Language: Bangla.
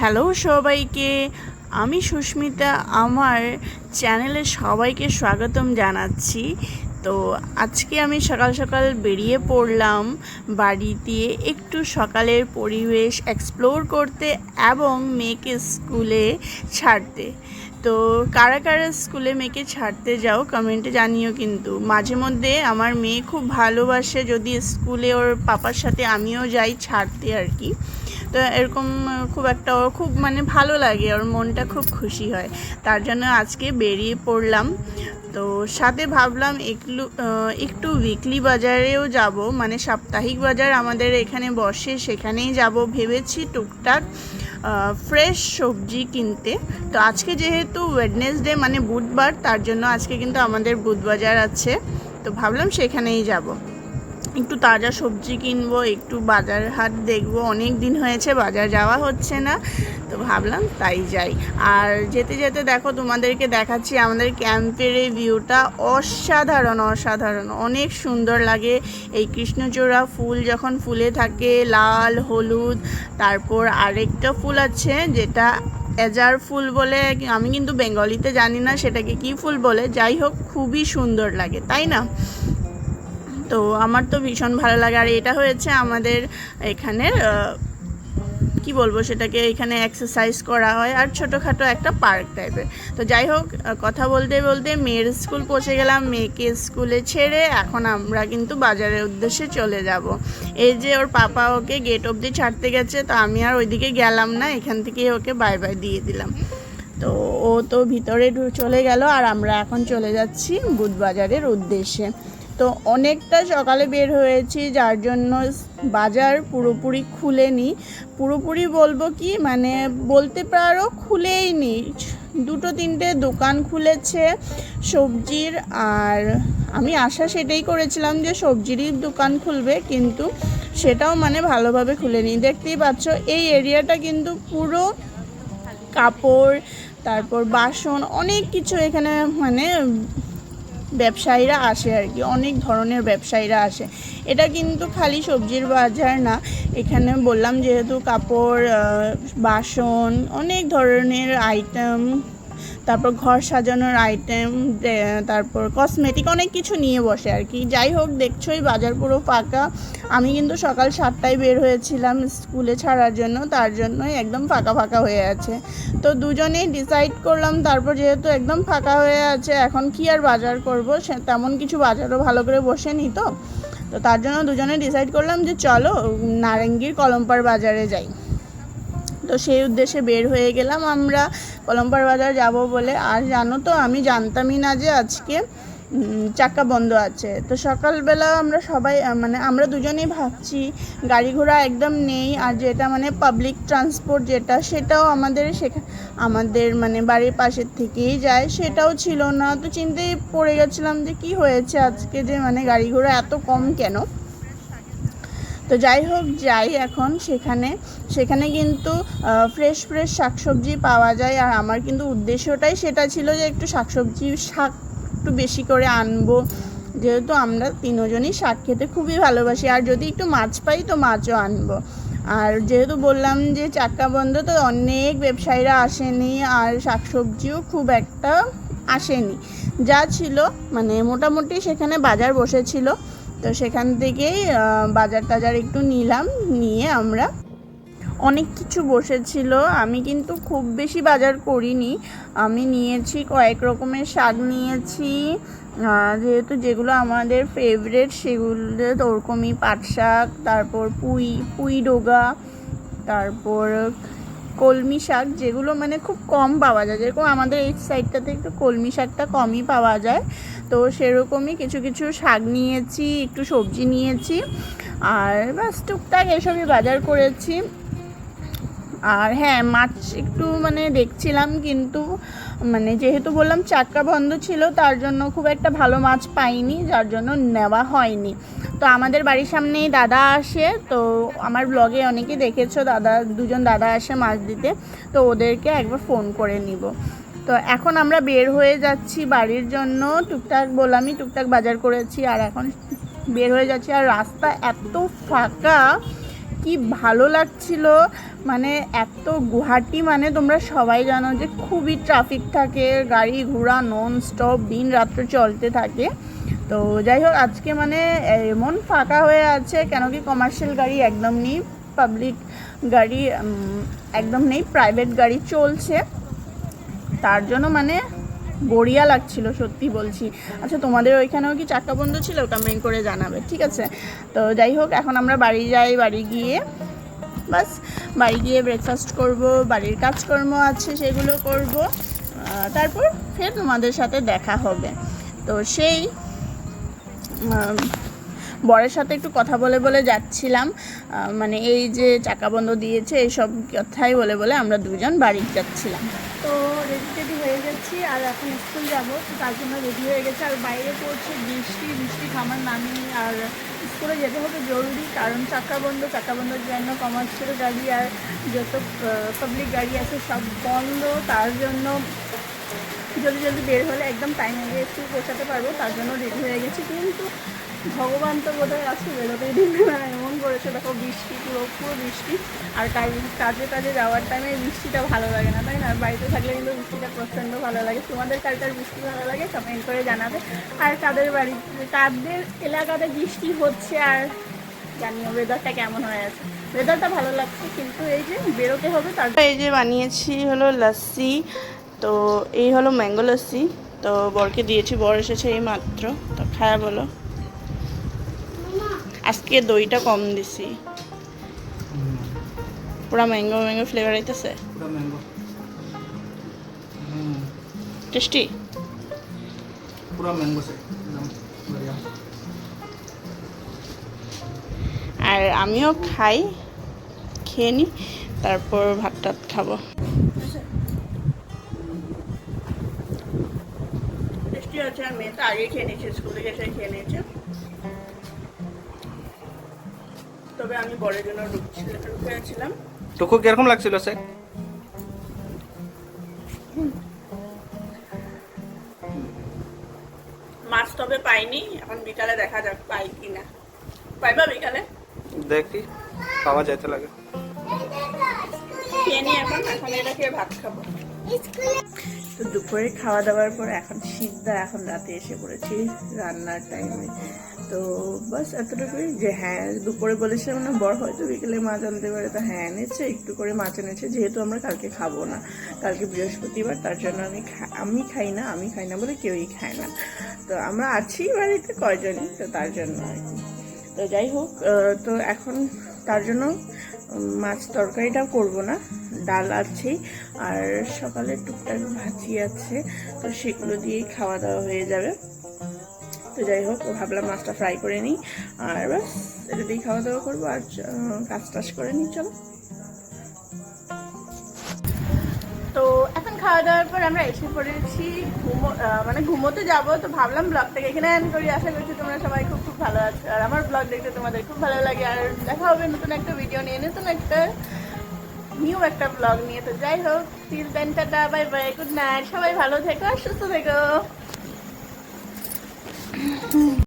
হ্যালো সবাইকে, আমি সুস্মিতা। আমার চ্যানেলে সবাইকে স্বাগতম জানাচ্ছি। তো আজকে আমি সকাল সকাল বেরিয়ে পড়লাম বাড়ি দিয়ে একটু সকালের পরিবেশ এক্সপ্লোর করতে এবং মেয়েকে স্কুলে ছাড়তে। তো কারা কারা স্কুলে মেয়েকে ছাড়তে যাও কমেন্টে জানিও। কিন্তু মাঝে মধ্যে আমার মেয়ে খুব ভালোবাসে যদি স্কুলে ওর পাপার সাথে আমিও যাই ছাড়তে আর কি। তো এরকম খুব একটা ওর খুব ভালো লাগে, ওর মনটা খুব খুশি হয়। তার জন্য আজকে বেরিয়ে পড়লাম। তো সাথে ভাবলাম একটু উইকলি বাজারেও যাব, সাপ্তাহিক বাজার আমাদের এখানে বসে, সেখানেই যাব ভেবেছি টুকটাক ফ্রেশ সবজি কিনতে। তো আজকে যেহেতু ওয়েডনেসডে বুধবার, তার জন্য আজকে কিন্তু আমাদের বুধবাজার আছে। তো ভাবলাম সেখানেই যাব, একটু তাজা সবজি কিনবো, একটু বাজার হাট দেখবো। অনেক দিন হয়েছে বাজার যাওয়া হচ্ছে না, তো ভাবলাম তাই যাই। আর যেতে যেতে দেখো তোমাদেরকে দেখাচ্ছি আমাদের ক্যাম্পের এই ভিউটা। অসাধারণ অসাধারণ, অনেক সুন্দর লাগে। এই কৃষ্ণচূড়া ফুল যখন ফুলে থাকে, লাল হলুদ, তারপর আরেকটা ফুল আছে যেটা এজার ফুল বলে, আমি কিন্তু বেঙ্গলিতে জানি না সেটাকে কি ফুল বলে। যাই হোক, খুবই সুন্দর লাগে, তাই না? তো আমার তো ভীষণ ভালো লাগে। আর এটা হয়েছে আমাদের এখানের কি বলবো সেটাকে, এখানে এক্সারসাইজ করা হয় আর ছোটোখাটো একটা পার্ক টাইপের। তো যাই হোক, কথা বলতে বলতে মেয়ের স্কুল পৌঁছে গেলাম। মেয়েকে স্কুলে ছেড়ে এখন আমরা কিন্তু বাজারের উদ্দেশ্যে চলে যাব। এই যে ওর পাপা ওকে গেট অবধি ছাড়তে গেছে, তো আমি আর ওইদিকে গেলাম না, এখান থেকে ওকে বাই বাই দিয়ে দিলাম। তো ও তো ভিতরে চলে গেল আর আমরা এখন চলে যাচ্ছি বুধবাজারের উদ্দেশ্যে। তো অনেকটা সকালে বের হয়েছি, যার জন্য বাজার পুরোপুরি খুলেনি। পুরোপুরি বলবো কি, বলতে পারো খুলেই নি। দুটো তিনটে দোকান খুলেছে সবজির, আর আমি আশা সেটাই করেছিলাম যে সবজিরই দোকান খুলবে, কিন্তু সেটাও ভালোভাবে খুলেনি। দেখতেই পাচ্ছ এই এরিয়াটা কিন্তু পুরো কাপড়, তারপর বাসন, অনেক কিছু এখানে ব্যবসায়ীরা আসে আর কি, অনেক ধরনের ব্যবসায়ীরা আসে। এটা কিন্তু খালি সবজির বাজার না, এখানে বললাম যেহেতু কাপড়, বাসন, অনেক ধরনের আইটেম, তারপর ঘর সাজানোর আইটেম, তারপর কসমেটিক, অনেক কিছু নিয়ে বসে আর কি। যাই হোক, দেখছোই বাজার পুরো ফাঁকা। আমি কিন্তু সকাল 7টায় বের হয়েছিলাম স্কুলে ছাড়ার জন্য, তার জন্যই একদম ফাঁকা ফাঁকা হয়ে আছে। তো দুজনেই ডিসাইড করলাম, তারপর যেহেতু একদম ফাঁকা হয়ে আছে, এখন কি আর বাজার করব, তেমন কিছু বাজারও ভালো করে বসেনি। তো তার জন্য দুজনে ডিসাইড করলাম যে চলো নারেঙ্গীর কলমপাড় বাজারে যাই। তো সেই উদ্দেশ্যে বের হয়ে গেলাম আমরা কলমপাড় বাজার যাব বলে। আর জানো তো, আমি জানতামই না যে আজকে চাক্কা বন্ধ আছে। তো সকালবেলা আমরা সবাই আমরা দুজনেই ভাবছি গাড়ি ঘোড়া একদম নেই, আর যেটা পাবলিক ট্রান্সপোর্ট যেটা, সেটাও আমাদের বাড়ির পাশের থেকেই যায়, সেটাও ছিল না। তো চিন্তায় পড়ে গেছিলাম যে কি হয়েছে আজকে, যে গাড়ি ঘোড়া এত কম কেন। তো যাই হোক, যাই এখন সেখানে কিন্তু ফ্রেশ ফ্রেশ শাকসবজি পাওয়া যায়। আর আমার কিন্তু উদ্দেশ্যটাই সেটা ছিল যে একটু শাক একটু বেশি করে আনবো, যেহেতু আমরা তিনজনই শাক খেতে খুবই ভালোবাসি। আর যদি একটু মাছ পাই তো মাছও আনবো। আর যেহেতু বললাম যে চাক্কা বন্ধ, তো অনেক ব্যবসায়ীরা আসেনি, আর শাকসবজিও খুব একটা আসেনি। যা ছিল মোটামুটি সেখানে বাজার বসেছিল, তো সেখান থেকেই বাজার টাজার একটু নিলাম, নিয়ে আমরা অনেক কিছু বসেছিল। আমি কিন্তু খুব বেশি বাজার করিনি, আমি নিয়েছি কয়েক রকমের শাক নিয়েছি, যেহেতু যেগুলো আমাদের ফেভারেট সেগুলো ওরকমই পাট শাক, তারপর পুঁই ডোগা, তারপর কলমি শাক, যেগুলো খুব কম পাওয়া যায়। যেরকম আমাদের এই সাইডটাতে একটু কলমি শাকটা কমই পাওয়া যায়, তো সেরকমই কিছু কিছু শাক নিয়েছি, একটু সবজি নিয়েছি, আর বাস টুকটাক এসবই বাজার করেছি। আর হ্যাঁ, মাছ একটু দেখছিলাম, কিন্তু যেহেতু বললাম চাক্কা বন্ধ ছিল, তার জন্য খুব একটা ভালো মাছ পাইনি, যার জন্য নেওয়া হয়নি। তো আমাদের বাড়ির সামনেই দাদা আসে, তো আমার ব্লগে অনেকে দেখেছো, দুজন দাদা আসে মাছ দিতে, তো ওদেরকে একবার ফোন করে নিব। তো এখন আমরা বের হয়ে যাচ্ছি বাড়ির জন্য। টুকটাক বাজার করেছি আর এখন বের হয়ে যাচ্ছি। আর রাস্তা এত ফাঁকা, কি ভালো লাগছিল। মানে এত গুয়াহাটি মানে তোমরা সবাই জানো যে খুবই ট্রাফিক থাকে, গাড়ি ঘোড়া নন স্টপ দিন রাত্র চলতে থাকে। তো যাই হোক আজকে মানে এমন ফাঁকা হয়ে আছে, কেন কি কমার্শিয়াল গাড়ি একদম নেই, পাবলিক গাড়ি একদম নেই, প্রাইভেট গাড়ি চলছে, তার জন্য মানে বড়িয়া লাগছিল সত্যি বলছি। আচ্ছা তোমাদের ওইখানেও কি চাকা বন্ধ ছিল? কমেন্ট করে জানাবে, ঠিক আছে? তো যাই হোক এখন আমরা বাড়ি যাই, বাড়ি গিয়ে বাস বাড়ি গিয়ে ব্রেকফাস্ট করব, বাড়ির কাজকর্ম আছে সেগুলো করব, তারপর ফের তোমাদের সাথে দেখা হবে। তো সেই বরের সাথে একটু কথা বলে বলে যাচ্ছিলাম, মানে এই যে চাকা বন্ধ দিয়েছে এইসব কথাই বলে বলে আমরা দুজন বাড়ি যাচ্ছিলাম। তো রেডি হয়ে যাচ্ছি আর এখন স্কুল যাবো, তো তার জন্য রেডি হয়ে গেছে। আর বাইরে পড়ছে বৃষ্টি থামার নামই, আর স্কুলে যেতে হবে জরুরি, কারণ চাকা বন্ধের জন্য কমার্শিয়াল গাড়ি আর যত পাবলিক গাড়ি আছে সব বন্ধ, তার জন্য জলদি বের হলে একদম টাইমে গিয়ে স্কুল পৌঁছাতে পারবো, তার জন্য রেডি হয়ে গেছি। কিন্তু ভগবান তো বোধহয় আজকে বেরোতেই দিবে না, এমন করেছে দেখো, বৃষ্টি পুরো বৃষ্টি। আর কাজে যাওয়ার টাইমে বৃষ্টিটা ভালো লাগে না, তাই না? বাড়িতে থাকলে কিন্তু বৃষ্টিটা প্রচণ্ড ভালো লাগে। তোমাদের কার বৃষ্টি ভালো লাগে কমেন্ট করে জানাবে। আর কাদের এলাকাতে বৃষ্টি হচ্ছে আর জানিও ওয়েদারটা কেমন হয়ে আছে। ওয়েদারটা ভালো লাগছে, কিন্তু এই যে বেরোতে হবে। তারপর এই যে বানিয়েছি হলো লস্যি, তো এই হলো ম্যাঙ্গো লস্যি, তো বরকে দিয়েছি, বর এসেছে এই মাত্র, তো খায়া বলো। আজকে দইটা কম দিছি, পুরা ম্যাঙ্গো ফ্লেভার আইতেছে, টেস্টি পুরা ম্যাঙ্গো সে একদম बढ़िया। আর আমিও খেয়ে নিই, তারপর ভাত টাত খাবো। টেস্টি আছে, আর মেয়ে তো আগে খেয়ে নিয়েছে, স্কুলে গেছে খেয়ে নিয়েছে, তবে আমি বড়ের জন্য ঢুকেছিলাম। টুকু কিরকম লাগছিল সে? মাছ তবে পাইনি, এখন বিকালে দেখা যাক পাই কিনা। পাইবা বিকালে? দেখি পাওয়া যেতে লাগে। খেয়ে নি, এখন এটা খেয়ে ভাত খাবো। তো দুপুরে খাওয়া দাওয়ার পর এখন এখন রাতে এসে পড়েছি রান্নার টাইমে। তো বাস এতটুকুই, যে হ্যাঁ দুপুরে বলেছিলাম না বড় হয়তো বিকেলে মাছ আনতে পারে, তো হ্যাঁ এনেছে, একটু করে মাছ এনেছে, যেহেতু আমরা কালকে খাবো না, কালকে বৃহস্পতিবার, তার জন্য আমি খাই না বলে কেউই খায় না। তো আমরা আছি বাড়িতে কয়জনই, তো তার জন্য আর কি। তো যাই হোক, তো এখন তার জন্য মাছ তরকারিটা করবো না, ডাল আছেই, আর সকালে টুকটাক ভাজি আছে, তো সেগুলো দিয়েই খাওয়া দাওয়া হয়ে যাবে। তো যাই হোক ভাবলাম মাছটা ফ্রাই করে নিই, আর বাস এটা দিয়েই খাওয়া দাওয়া করবো, আর কাজ টাজ করে নিই। চলো। তো এখন খাওয়া দাওয়ার পর আমরা এসে পড়েছি ঘুমোতে যাবো। তো ভাবলাম ব্লগটাকে এখানে এন্ড করি। আশা করছি তোমরা সবাই খুব ভালো আছো, আর আমার ব্লগ দেখতে তোমাদের খুব ভালো লাগে। আর দেখা হবে নতুন একটা ভিডিও নিয়ে, নতুন একটা নিউ একটা ব্লগ নিয়ে। তো যাই হোক, till then tata, bye bye, good night, সবাই ভালো থেকো আর সুস্থ থেকো।